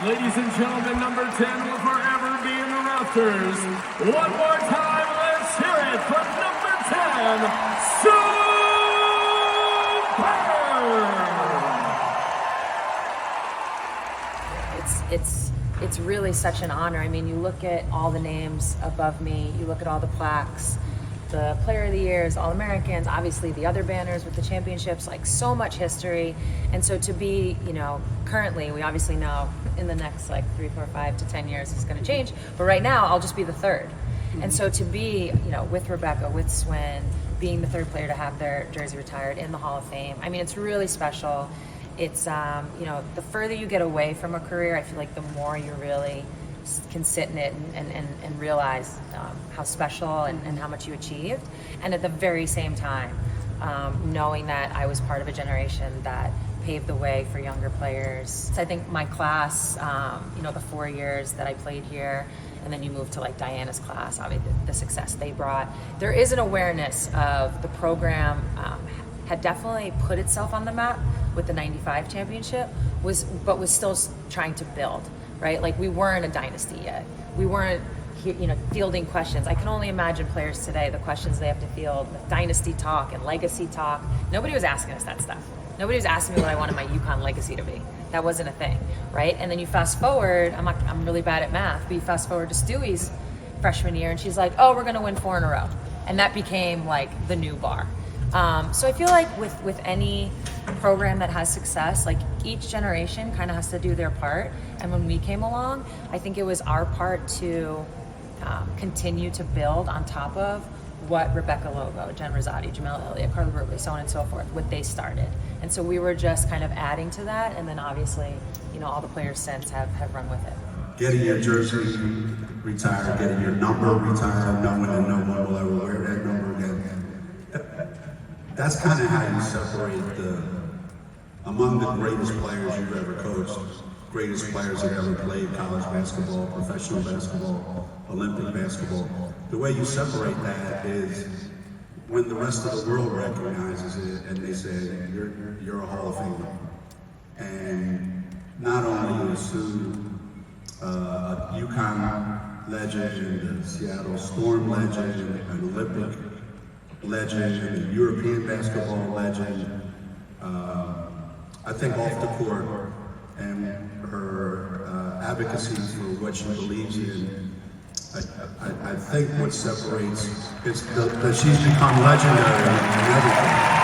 Ladies and gentlemen, number 10 will forever be in the rafters. One more time, let's hear it for number 10, Superb! It's really such an honor. I mean, you look at all the names above me, you look at all the plaques, the Player of the Years, All-Americans, obviously the other banners with the championships, like so much history. And so to be, currently, we obviously know in the next 3, 4, 5 to 10 years it's going to change. But right now, I'll just be the third. And so to be, with Rebecca, with Swin, being the third player to have their jersey retired in the Hall of Fame, I mean, it's really special. It's, the further you get away from a career, I feel like the more you really can sit in it and realize how special and how much you achieved. And at the very same time, knowing that I was part of a generation that paved the way for younger players. I think my class, the 4 years that I played here, and then you move to Diana's class, obviously the success they brought. There is an awareness of the program had definitely put itself on the map with the '95 championship, but was still trying to build, right? We weren't a dynasty yet. We weren't, fielding questions. I can only imagine players today, the questions they have to field, with dynasty talk and legacy talk. Nobody was asking us that stuff. Nobody was asking me what I wanted my UConn legacy to be. That wasn't a thing, right? And then you fast forward, I'm really bad at math, but you fast forward to Stewie's freshman year, and she's like, oh, we're gonna win 4 in a row. And that became the new bar. So I feel like with any program that has success, each generation kind of has to do their part. And when we came along, I think it was our part to continue to build on top of what Rebecca Logo, Jen Rosati, Jamel Elliott, Carla Brugli, so on and so forth, what they started. And so we were just kind of adding to that, and then obviously, all the players since have run with it. Getting your jersey retired, getting your number retired, knowing that no one will ever wear that number again. That's kind of how you separate among the greatest players you've ever coached, greatest players that ever played college basketball, professional basketball, Olympic basketball. The way you separate that is when the rest of the world recognizes it and they say, you're a Hall of Famer. And not only is Sue a UConn legend, a Seattle Storm legend, an Olympic legend, a European basketball legend, I think off the court and her advocacy for what she believes in, I think what separates is that she's become legendary in everything.